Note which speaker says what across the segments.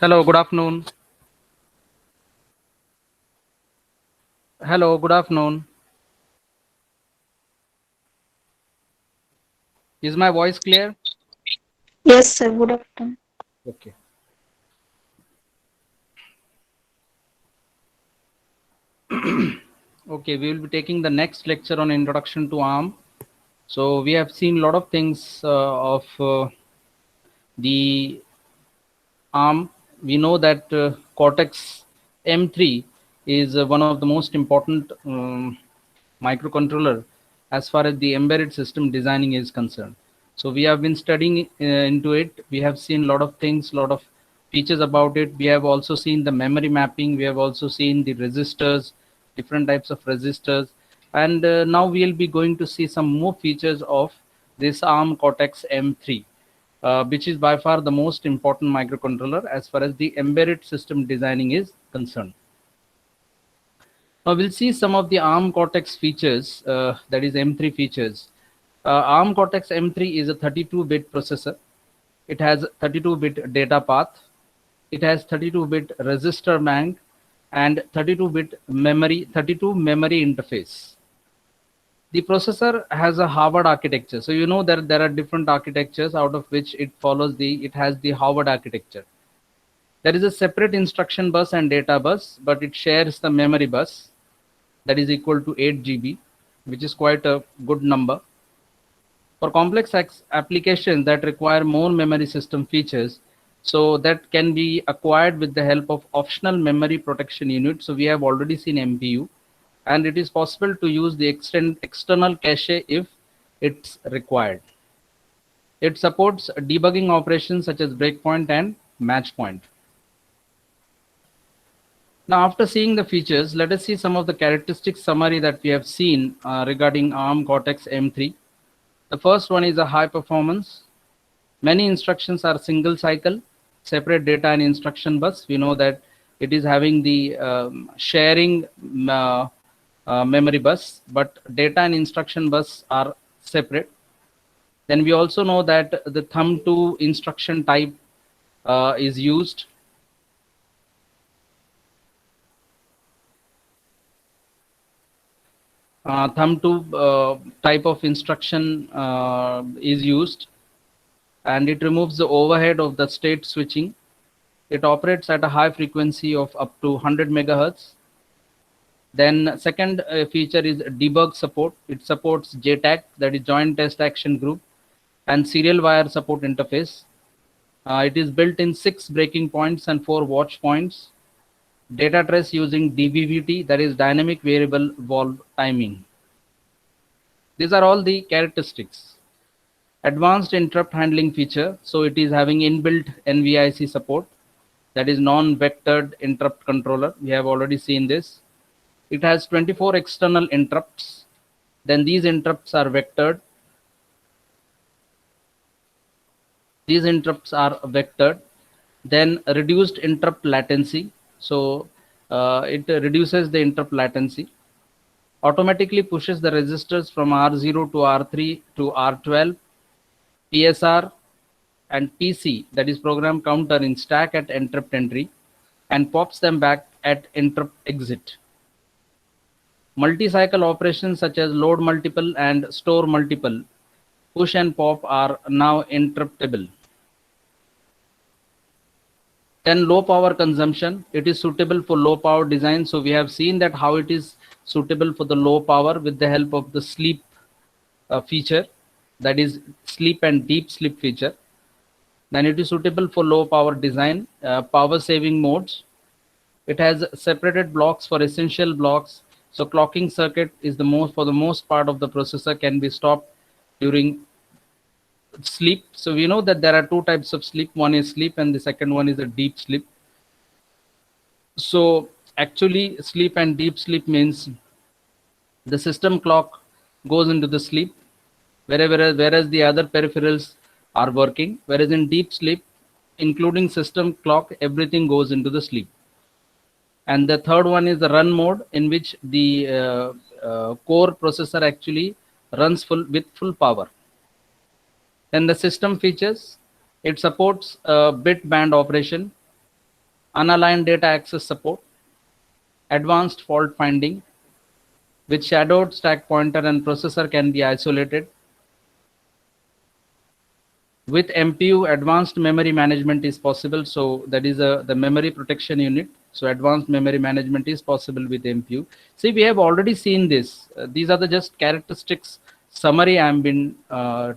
Speaker 1: Hello, good afternoon. Hello, good afternoon. Is my voice clear?
Speaker 2: Yes, sir. Good afternoon.
Speaker 1: Okay. Okay, we will be taking the next lecture on introduction to ARM. So we have seen a lot of things of the ARM. We know that Cortex M3 is one of the most important microcontroller as far as the embedded system designing is concerned. So we have been studying into it. We have seen a lot of things, a lot of features about it. We have also seen the memory mapping. We have also seen the resistors, different types of resistors. And now we'll be going to see some more features of this ARM Cortex M3, which is by far the most important microcontroller as far as the embedded system designing is concerned. Now we'll see some of the ARM Cortex features, that is M3 features. ARM Cortex M3 is a 32-bit processor. It has 32-bit data path. It has 32-bit register bank and 32 memory interface. The processor has a Harvard architecture. So you know that there are different architectures out of which it has the Harvard architecture. There is a separate instruction bus and data bus, but it shares the memory bus that is equal to 8 GB, which is quite a good number. For complex applications that require more memory system features, so that can be acquired with the help of optional memory protection unit. So we have already seen MPU, and it is possible to use the external cache if it's required. It supports debugging operations such as breakpoint and match point. Now, after seeing the features, let us see some of the characteristics summary that we have seen regarding ARM Cortex M3. The first one is a high performance. Many instructions are single cycle, separate data and instruction bus. We know that it is having the sharing memory bus, but data and instruction bus are separate. Then we also know that the thumb2 instruction type is used. Thumb2 type of instruction is used, and it removes the overhead of the state switching. It operates at a high frequency of up to 100 megahertz. Then second feature is debug support. It supports JTAG, that is Joint Test Action Group, and serial wire support interface. It is built in 6 breaking points and 4 watch points. Data trace using DVVT, that is Dynamic Variable Valve Timing. These are all the characteristics. Advanced interrupt handling feature. So it is having inbuilt NVIC support, that is non-vectored interrupt controller. We have already seen this. It has 24 external interrupts. Then these interrupts are vectored. These interrupts are vectored. Then reduced interrupt latency. So it reduces the interrupt latency. Automatically pushes the resistors from R0 to R3 to R12, PSR and PC, that is program counter, in stack at interrupt entry, and pops them back at interrupt exit. Multi-cycle operations such as load multiple and store multiple, push and pop are now interruptible. Then low power consumption. It is suitable for low power design. So we have seen that how it is suitable for the low power with the help of the sleep feature, that is sleep and deep sleep feature. Then it is suitable for low power design, power saving modes. It has separated blocks for essential blocks. So clocking circuit is the most, for the most part of the processor, can be stopped during sleep. So we know that there are two types of sleep. One is sleep and the second one is a deep sleep. So actually sleep and deep sleep means the system clock goes into the sleep, whereas the other peripherals are working, whereas in deep sleep, including system clock, everything goes into the sleep. And the third one is the run mode, in which the core processor actually runs with full power. Then the system features, it supports bit band operation. unaligned data access support, advanced fault finding, with shadowed stack pointer and processor can be isolated. With MPU, advanced memory management is possible. So that is the memory protection unit. So advanced memory management is possible with MPU. See, we have already seen this. These are the just characteristics summary I am been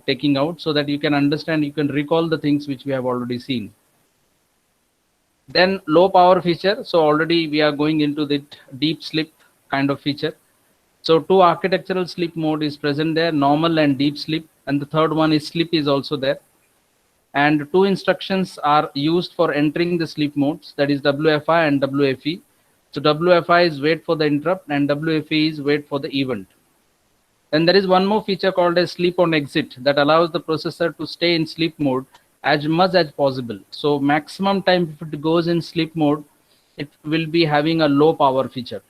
Speaker 1: taking out so that you can understand, you can recall the things which we have already seen. Then low power feature. So already we are going into the deep sleep kind of feature. So two architectural sleep mode is present there, normal and deep sleep. And the third one is sleep is also there. And two instructions are used for entering the sleep modes, that is WFI and WFE. So WFI is wait for the interrupt and WFE is wait for the event. Then there is one more feature called as sleep on exit that allows the processor to stay in sleep mode as much as possible. So maximum time if it goes in sleep mode, it will be having a low power feature.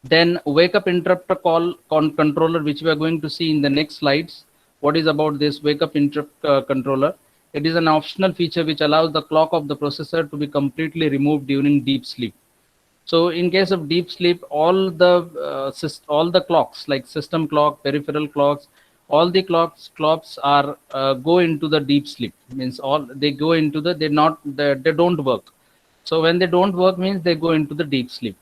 Speaker 1: Then wake up interrupt call controller, which we are going to see in the next slides. What is about this wake up interrupt controller? It is an optional feature which allows the clock of the processor to be completely removed during deep sleep. So in case of deep sleep, all the clocks like system clock, peripheral clocks, all the clocks are go into the deep sleep. Means all they go into the they don't work. So when they don't work means they go into the deep sleep.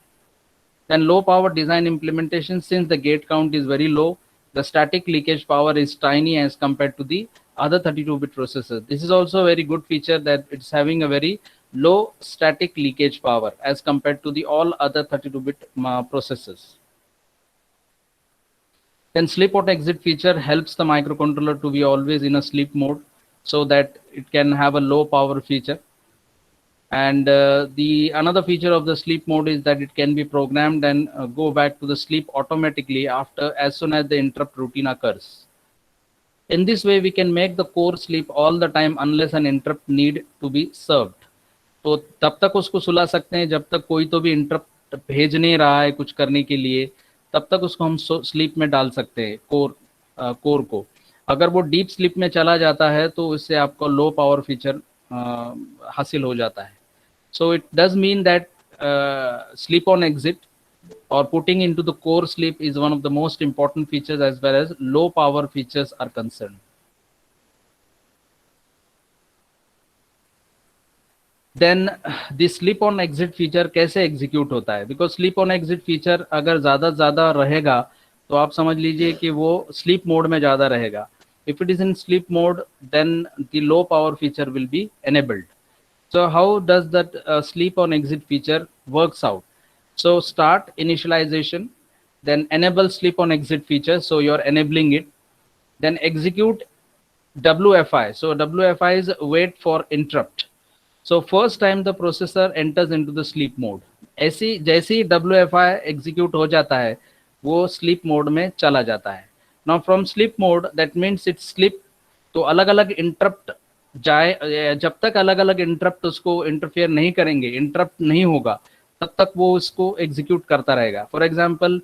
Speaker 1: Then low power design implementation, since the gate count is very low, the static leakage power is tiny as compared to the other 32-bit processors. This is also a very good feature that it's having a very low static leakage power as compared to the all other 32-bit processors. Then sleep out exit feature helps the microcontroller to be always in a sleep mode so that it can have a low power feature. And the another feature of the sleep mode is that it can be programmed and go back to the sleep automatically after as soon as the interrupt routine occurs. In this way, we can make the core sleep all the time unless an interrupt need to be served. तो तब तक उसको सुला सकते हैं जब तक कोई तो भी इंटरप्ट भेज नहीं रहा है कुछ करने के लिए, तब तक उसको हम स्लीप में डाल सकते हैं कोर को. अगर वो डीप स्लीप में चला जाता है तो इससे आपको लो पावर फीचर हासिल हो जाता है. So it does mean that sleep on exit or putting into the core sleep is one of the most important features as well as low power features are concerned. Then the sleep on exit feature कैसे execute होता है? Because sleep on exit feature अगर ज़्यादा रहेगा तो आप समझ लीजिए कि वो sleep mode में ज़्यादा रहेगा. If it is in sleep mode, then the low power feature will be enabled. So how does that sleep on exit feature works out? So start initialization, then enable sleep on exit feature. So you're enabling it. Then execute WFI. So WFI is wait for interrupt. So first time the processor enters into the sleep mode. जैसे ही WFI execute हो जाता है, वो sleep mode में चला जाता है. Now from sleep mode, that means it's sleep. तो अलग-अलग interrupt जाए, जब तक अलग अलग इंटरप्ट उसको इंटरफेयर नहीं करेंगे, इंटरप्ट नहीं होगा, तब तक वो उसको एग्जीक्यूट करता रहेगा. For example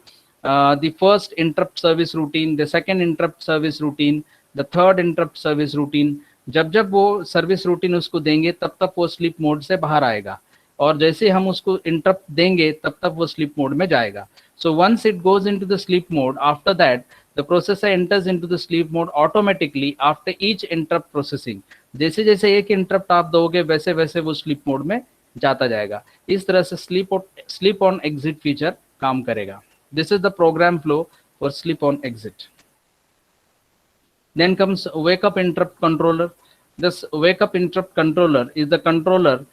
Speaker 1: the first interrupt service routine, the second interrupt service routine, the third interrupt service routine, जब वो सर्विस रूटीन उसको देंगे तब तक वो स्लीप मोड से बाहर आएगा, और जैसे हम उसको इंटरप्ट देंगे तब तक वो स्लीप मोड में जाएगा. So once it goes into the sleep mode, after that the processor enters into the sleep mode automatically after each interrupt processing. जैसे जैसे एक इंटरप्ट आप दोगे वैसे वैसे वो स्लीप मोड में जाता जाएगा. इस तरह से स्लीप ऑन एग्जिट फीचर काम करेगा. This is the program flow for sleep on exit. Then comes wake up interrupt controller. This wake up interrupt controller is the controller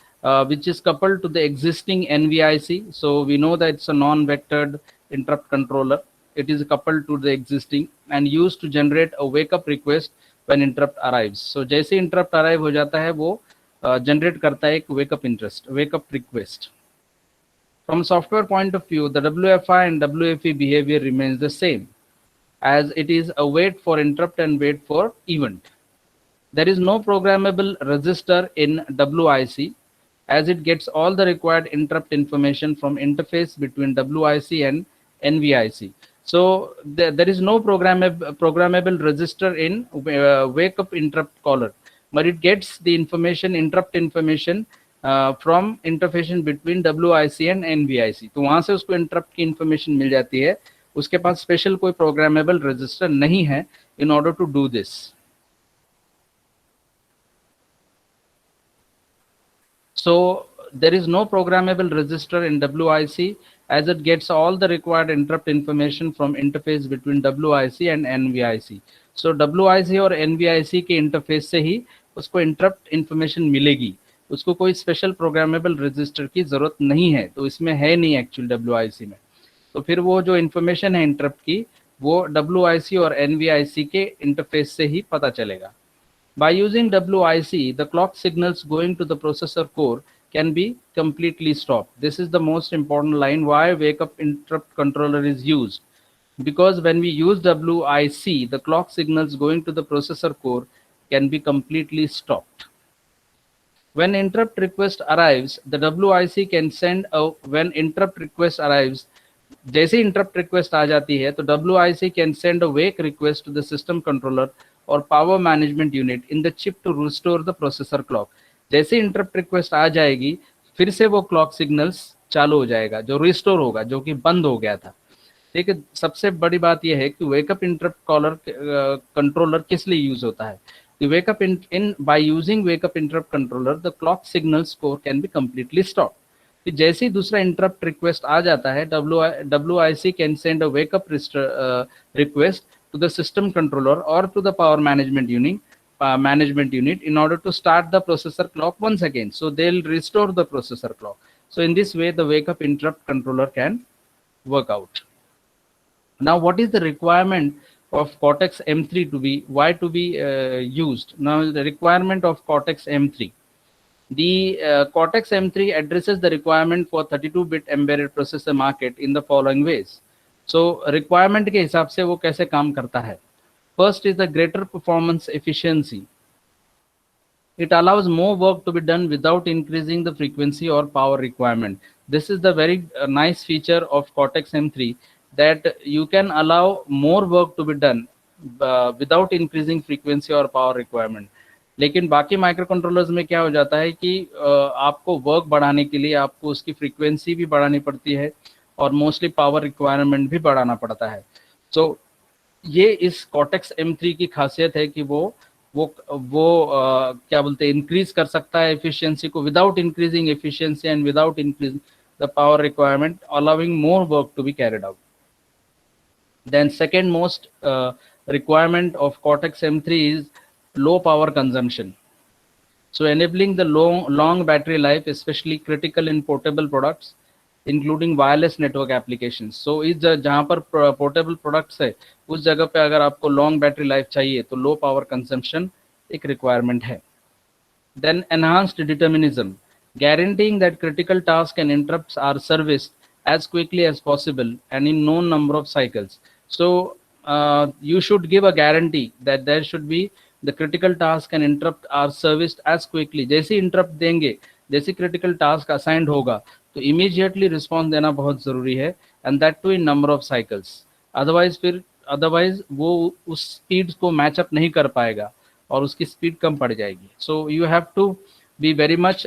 Speaker 1: which is coupled to the existing NVIC. So we know that it's a non-vectored interrupt controller. It is coupled to the existing and used to generate a wake up request when interrupt arrives. So जैसे interrupt arrive हो जाता है वो generate करता है एक wake up request. From software point of view, the WFI and WFE behavior remains the same, as it is a wait for interrupt and wait for event. There is no programmable register in WIC, as it gets all the required interrupt information from interface between WIC and NVIC. So there is no programmable register in wake up interrupt caller, but it gets the information, interrupt information from interfacing between WIC and NVIC। तो वहां से उसको interrupt की information मिल जाती है, उसके पास special कोई प्रोग्रामेबल रजिस्टर नहीं है in order to do this. So there is no programmable register in WIC as it gets all the required interrupt information from interface between WIC and NVIC. So WIC और NVIC के interface से ही उसको interrupt information मिलेगी, उसको कोई special programmable register की जरूरत नहीं है, तो इसमें है नहीं एक्चुअल WIC में। तो फिर वो जो इन्फॉर्मेशन है इंटरप्ट की वो WIC और NVIC के इंटरफेस से ही पता चलेगा। By using WIC, the clock signals going to the processor core can be completely stopped. This is the most important line why wake up interrupt controller is used. Because when we use WIC, the clock signals going to the processor core can be completely stopped. When interrupt request arrives, the WIC can send a when interrupt request arrives, जैसे interrupt request आ जाती है तो WIC can send a wake request to the system controller or power management unit in the chip to restore the processor clock. जैसे interrupt request आ जाएगी फिर से वो clock signals चालू हो जाएगा, जो restore होगा, जो कि बंद हो गया था। देखिए सबसे बड़ी बात यह है कि वेकअप इंटरप्ट कॉलर कंट्रोलर किस लिए यूज होता है। The wake up in by using wake up interrupt controller, the clock signal score can be completely stopped. फिर जैसे ही दूसरा इंटरप्ट रिक्वेस्ट आ जाता है WIC can send a wake up request to the system controller or to the power management unit in order to start the processor clock once again. So they'll restore the processor clock. So in this way the wake up interrupt controller can work out. Now what is the requirement of Cortex M3 to be used? Now the requirement of Cortex M3. The Cortex M3 addresses the requirement for 32-bit embedded processor market in the following ways. So requirement के हिसाब से वो कैसे काम करता है? First is the greater performance efficiency. It allows more work to be done without increasing the frequency or power requirement. This is the very nice feature of Cortex M3, that you can allow more work to be done without increasing frequency or power requirement. लेकिन बाकी micro controllers में क्या हो जाता है कि आपको work बढ़ाने के लिए आपको उसकी फ्रीक्वेंसी भी बढ़ानी पड़ती है और मोस्टली पावर रिक्वायरमेंट भी बढ़ाना पड़ता है। सो ये इस कॉर्टेक्स M3 की खासियत है कि वो क्या बोलते हैं, इंक्रीज कर सकता है एफिशिएंसी को without increasing efficiency and without increasing the power requirement, allowing more work to be carried out. Then second most requirement of Cortex M3 is low power consumption. So enabling the long battery life, especially critical in portable products, including wireless network applications. So इस जहाँ पर portable products है उस जगह पे अगर आपको long battery life चाहिए तो low power consumption एक requirement है। Then enhanced determinism, guaranteeing that critical tasks and interrupts are serviced as quickly as possible and in known number of cycles. So you should give a guarantee that there should be the critical task and interrupt are serviced as quickly. जैसे interrupt देंगे, जैसे critical task assigned होगा तो immediately response देना बहुत जरूरी है, and that too in number of cycles. Otherwise वो उस speeds को match up नहीं कर पाएगा और उसकी speed कम पड़ जाएगी. So you have to be very much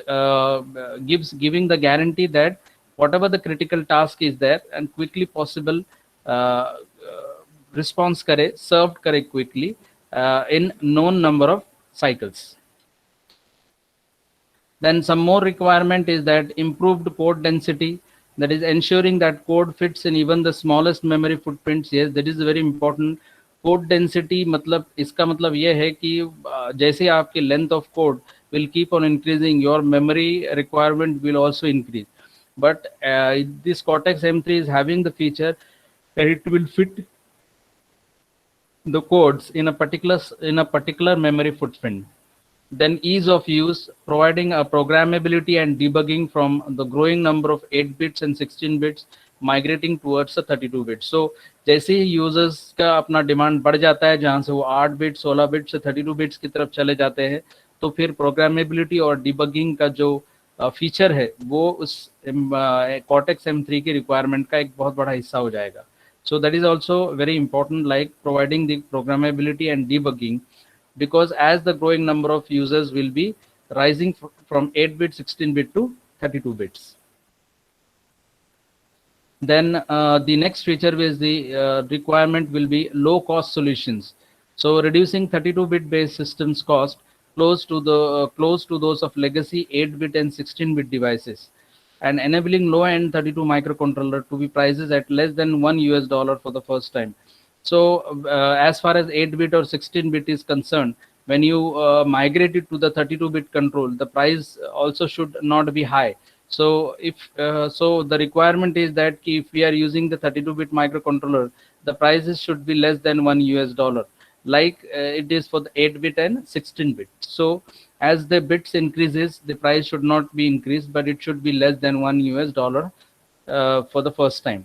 Speaker 1: giving the guarantee that whatever the critical task is there and quickly possible response करे, served करे quickly in known number of cycles. Then some more requirement is that improved code density, that is ensuring that code fits in even the smallest memory footprints. Yes, that is very important. Code density मतलब इसका मतलब ये है कि जैसे आपकी length of code will keep on increasing, your memory requirement will also increase. But this Cortex M3 is having the feature that it will fit the codes in a particular memory footprint. Then ease of use, providing a programmability and debugging from the growing number of 8 bits and 16 bits migrating towards a 32 bits. So जैसे ही users का अपना demand बढ़ जाता है, जहाँ से वो 8 bit 16 bit से 32 बिट्स की तरफ चले जाते हैं, तो फिर प्रोग्रामेबिलिटी और डिबगिंग का जो फीचर है वो उस कॉर्टेक्स M3 की रिक्वायरमेंट का एक बहुत बड़ा हिस्सा हो जाएगा. So that is also very important, like providing the programmability and debugging, because as the growing number of users will be rising from 8-bit, 16-bit to 32 bits. Then the next feature is the requirement will be low cost solutions. So reducing 32-bit based systems cost close to those of legacy 8-bit and 16-bit devices, and enabling low-end 32 microcontroller to be prices at less than $1 for the first time. So as far as 8-bit or 16-bit is concerned, when you migrate it to the 32-bit control, the price also should not be high. So if so the requirement is that if we are using the 32-bit microcontroller, the prices should be less than $1, like it is for the 8-bit and 16-bit. So as the bits increases, the price should not be increased, but it should be less than $1 for the first time.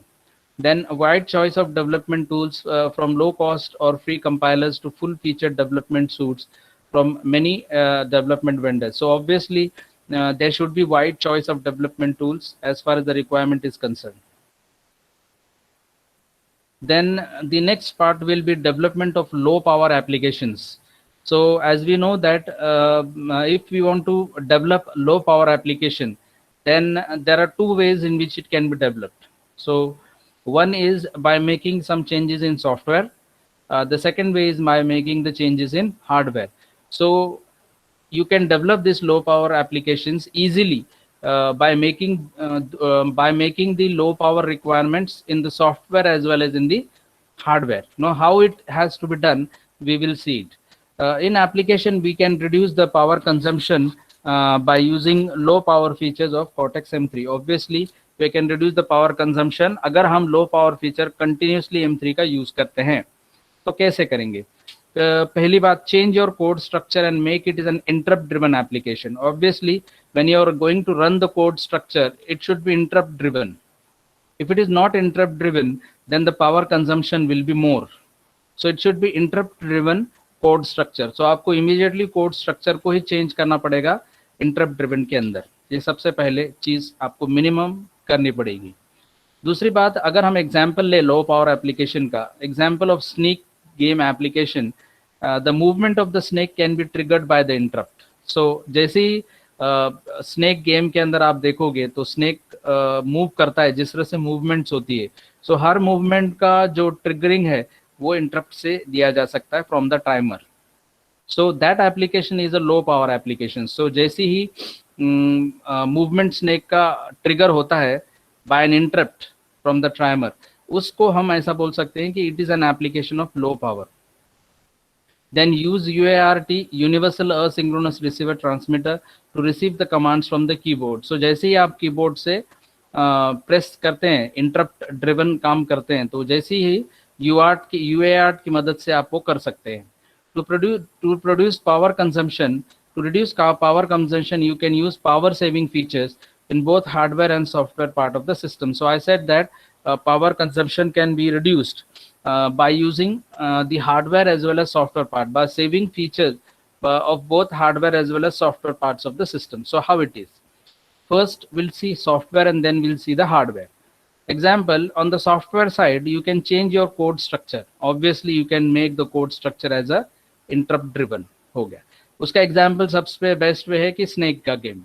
Speaker 1: Then a wide choice of development tools from low cost or free compilers to full featured development suites from many development vendors. So obviously there should be wide choice of development tools as far as the requirement is concerned. Then the next part will be development of low power applications. So as we know that if we want to develop low power application, then there are two ways in which it can be developed. So one is by making some changes in software. The second way is by making the changes in hardware. So you can develop these low power applications easily by making the low power requirements in the software as well as in the hardware. Now how it has to be done, we will see it. In application, we can reduce the power consumption by using low power features of Cortex M3. Obviously we can reduce the power consumption अगर हम low power feature continuously M3 का use करते हैं. तो कैसे करेंगे? पहली बात, change your code structure and make it is an interrupt driven application. Obviously when you are going to run the code structure, it should be interrupt driven. If it is not interrupt driven, then the power consumption will be more. So it should be interrupt driven code structure. So आपको immediately code structure को ही change करना पड़ेगा interrupt driven के अंदर. ये सबसे पहले चीज आपको minimum करनी पड़ेगी. दूसरी बात, अगर हम एग्जाम्पल ले लो पावर एप्लीकेशन का, example of snake game application, the movement of the snake can be triggered by the interrupt. So जैसे ही स्नेक गेम के अंदर आप देखोगे तो स्नेक मूव करता है, जिस तरह से मूवमेंट्स होती है, सो हर मूवमेंट का जो ट्रिगरिंग है वो इंटरप्ट से दिया जा सकता है from the timer. So that application is a low power application. So जैसे ही मूवमेंट स्नेक का ट्रिगर होता है by an interrupt from the timer, उसको हम ऐसा बोल सकते हैं कि it is an application of low power. Then use UART, Universal Asynchronous Receiver Transmitter, to receive the commands from the keyboard. So जैसे ही आप कीबोर्ड से प्रेस करते हैं, इंटरप्ट ड्रिवन काम करते हैं, तो जैसे ही UART की मदद से आप वो कर सकते हैं. To produce power consumption, to reduce power consumption, you can use power saving features in both hardware and software part of the system. So I said that power consumption can be reduced by using the hardware as well as software part, by saving features of both hardware as well as software parts of the system. So how it is? First we'll see software and then we'll see the hardware. Example, on the software side, you can change your code structure. Obviously you can make the code structure as a interrupt driven. हो गया. उसका example सबसे best way है कि snake का game.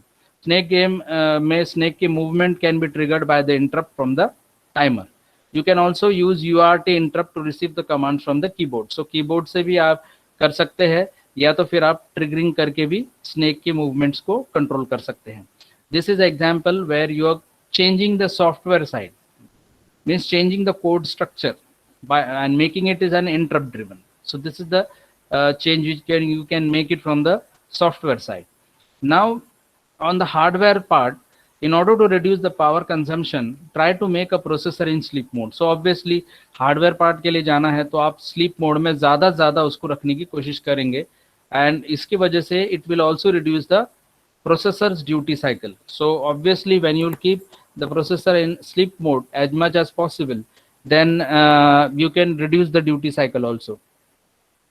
Speaker 1: Snake game में snake की movement can be triggered by the interrupt from the timer. You can also use UART interrupt to receive the commands from the keyboard. So keyboard से भी आप कर सकते हैं, या तो फिर आप triggering करके भी snake की movements को control कर सकते हैं. This is an example where you are changing the software side, means changing the code structure by and making it is an interrupt driven. So this is the change which you can make it from the software side. Now on the hardware part, in order to reduce the power consumption, try to make a processor in sleep mode. So obviously hardware part के लिए जाना है तो आप sleep mode में ज़्यादा उसको रखने की कोशिश करेंगे, and इसकी वजह से it will also reduce the processor's duty cycle. So obviously when you keep the processor in sleep mode as much as possible, then you can reduce the duty cycle also.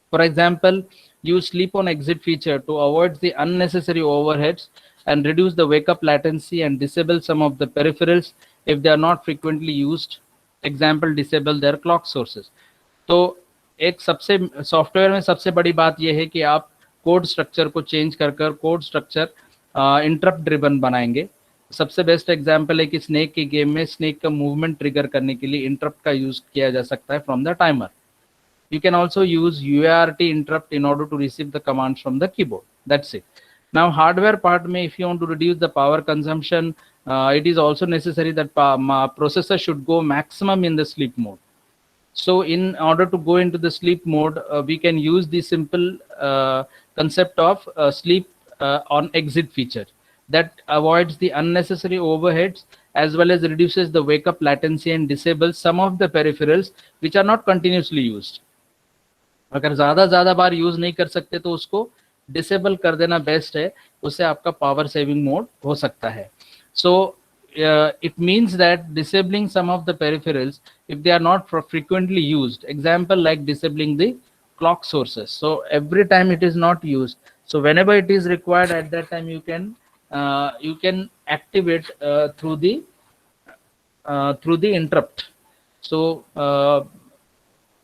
Speaker 1: For example, use sleep on exit feature to avoid the unnecessary overheads and reduce the wake up latency, and disable some of the peripherals if they are not frequently used. Example, disable their clock sources. तो एक सबसे software में सबसे बड़ी बात यह है कि आप कोड स्ट्रक्चर को चेंज कर कोड स्ट्रक्चर इंटरप्ट ड्रिवन बनाएंगे. सबसे बेस्ट एग्जांपल है कि स्नेक के गेम में स्नेक का मूवमेंट ट्रिगर करने के लिए इंटरप्ट का यूज किया जा सकता है from the timer. You can also use UART interrupt in order to receive the commands from the keyboard. That's it. Now hardware part में if you want to reduce the power consumption, it is also necessary that processor should go maximum in the sleep mode. So in order to go into the sleep mode, we can use the simple concept of sleep on exit feature that avoids the unnecessary overheads as well as reduces the wake up latency and disables some of the peripherals which are not continuously used. अगर ज़्यादा बार use नहीं कर सकते तो उसको disable कर देना best है, उससे आपका पावर सेविंग मोड हो सकता है. सो it means that disabling some of the peripherals if they are not frequently used, example like disabling the clock sources, so every time it is not used, so whenever it is required at that time you can activate through the interrupt. So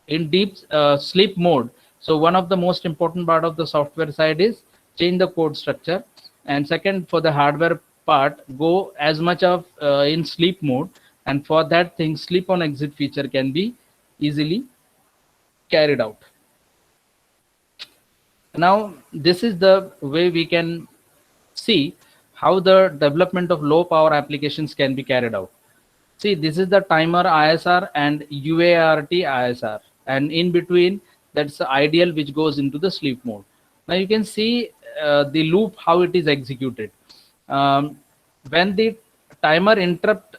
Speaker 1: in deep sleep mode, so one of the most important part of the software side is change the code structure, and second for the hardware part go as much of in sleep mode, and for that thing sleep on exit feature can be easily carried out. Now this is the way we can see how the development of low power applications can be carried out. See, this is the timer ISR and UART ISR, and in between that's the ideal which goes into the sleep mode. Now you can see the loop how it is executed. When the timer interrupt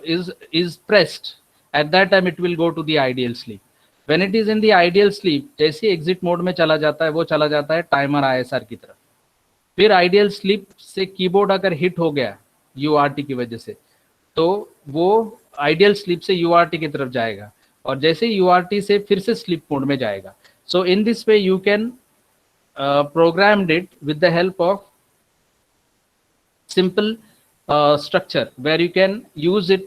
Speaker 1: is pressed, at that time it will go to the ideal sleep. When it is in the ideal sleep, जैसे exit mode में चला जाता है वो चला जाता है timer ISR की तरफ. फिर आइडियल स्लीप से कीबोर्ड अगर हिट हो गया UART की वजह से तो वो आइडियल स्लीप से UART की तरफ जाएगा, और जैसे UART से फिर से स्लीप मोड में जाएगा. So in this way you can programmed it with the help of simple structure where you can use it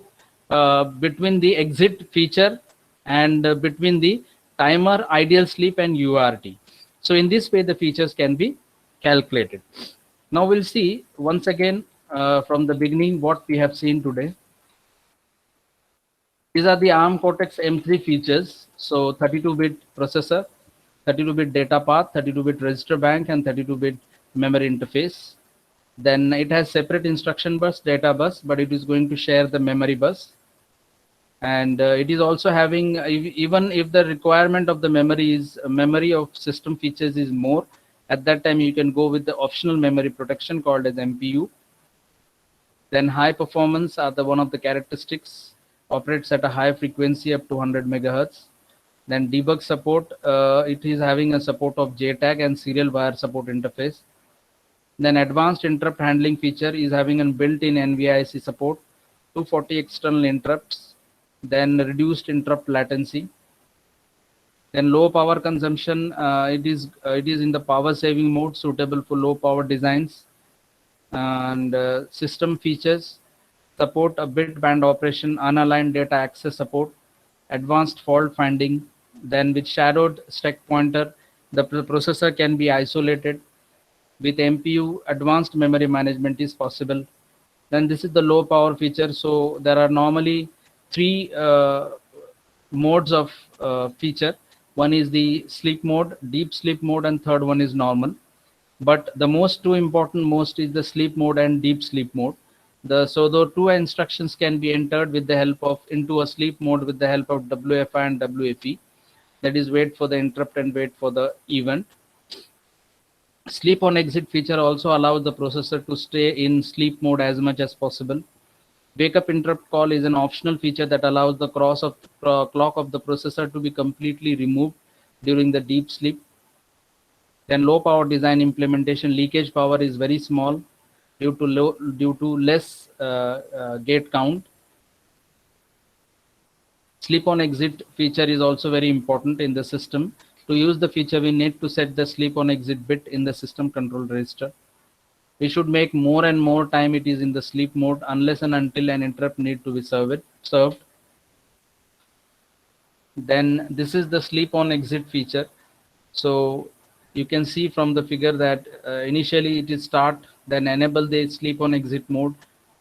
Speaker 1: between the exit feature and between the timer, ideal sleep and UART. So in this way the features can be calculated. Now we'll see once again from the beginning what we have seen today. These are the ARM Cortex M3 features. So 32-bit processor, 32-bit data path, 32-bit register bank and 32-bit memory interface. Then it has separate instruction bus, data bus, but it is going to share the memory bus. And it is also having, even if the requirement of the memory of system features is more, at that time you can go with the optional memory protection called as MPU. Then high performance are the one of the characteristics, operates at a high frequency up to 100 megahertz. Then debug support, it is having a support of JTAG and serial wire support interface. Then advanced interrupt handling feature is having a built-in NVIC support, 240 external interrupts, then reduced interrupt latency. Then low power consumption, it is in the power saving mode, suitable for low power designs. And system features support a bit band operation, unaligned data access support, advanced fault finding. Then with shadowed stack pointer, the processor can be isolated. With MPU, advanced memory management is possible. Then this is the low power feature. So there are normally three modes of feature. One is the sleep mode, deep sleep mode, and third one is normal. But the two important is the sleep mode and deep sleep mode. So the two instructions can be entered with the help of into a sleep mode with the help of WFI and WFE. That is wait for the interrupt and wait for the event. Sleep on exit feature also allows the processor to stay in sleep mode as much as possible. Wake up interrupt call is an optional feature that allows the clock of the processor to be completely removed during the deep sleep. Then low power design implementation, leakage power is very small due to less gate count. Sleep on exit feature is also very important in the system. To use the feature, we need to set the sleep on exit bit in the system control register. We should make more and more time it is in the sleep mode unless and until an interrupt need to be served. Then this is the sleep on exit feature. So You can see from the figure that initially it is start, then enable the sleep on exit mode,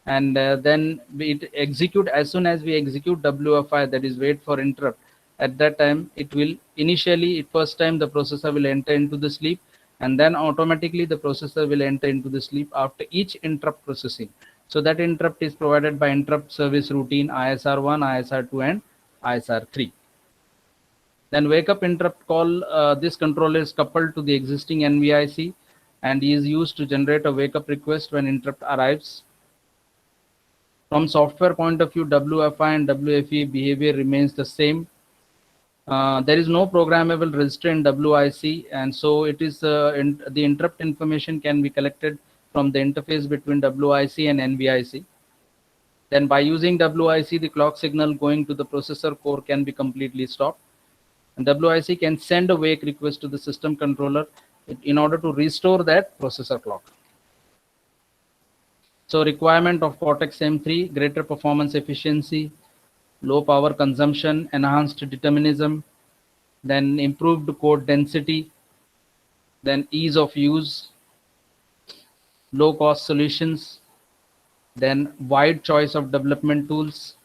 Speaker 1: and then it execute. As soon as we execute WFI, that is wait for interrupt, at that time it will initially first time the processor will enter into the sleep, and then automatically the processor will enter into the sleep after each interrupt processing. So that interrupt is provided by interrupt service routine ISR1, ISR2, and ISR3. Then wake up interrupt call, this controller is coupled to the existing NVIC and is used to generate a wake up request when interrupt arrives. From software point of view, WFI and WFE behavior remains the same. There is no programmable register in WIC, and so it is the interrupt information can be collected from the interface between WIC and NVIC. Then by using WIC, the clock signal going to the processor core can be completely stopped. And WIC can send a wake request to the system controller in order to restore that processor clock. So requirement of Cortex M3: greater performance efficiency, low power consumption, enhanced determinism, then improved code density, then ease of use, low cost solutions, then wide choice of development tools.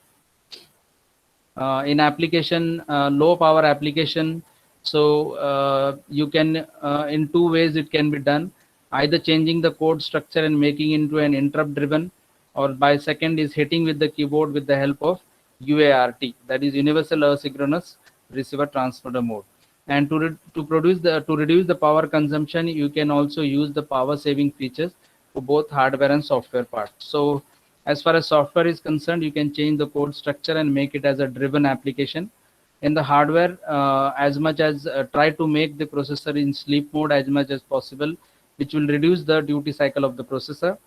Speaker 1: In application, low power application, so you can in two ways it can be done: either changing the code structure and making into an interrupt driven, or by second is hitting with the keyboard with the help of UART, that is universal asynchronous receiver transmitter mode. And to reduce the power consumption, you can also use the power saving features for both hardware and software parts. So as far as software is concerned, you can change the code structure and make it as a driven application. In the hardware, as much as try to make the processor in sleep mode as much as possible, which will reduce the duty cycle of the processor.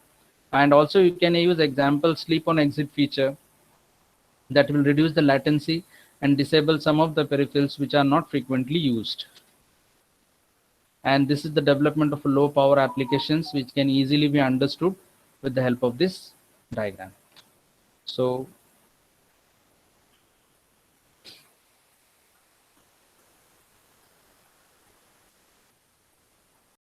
Speaker 1: And also you can use example sleep on exit feature that will reduce the latency and disable some of the peripherals which are not frequently used. And this is the development of low power applications which can easily be understood with the help of this diagram. So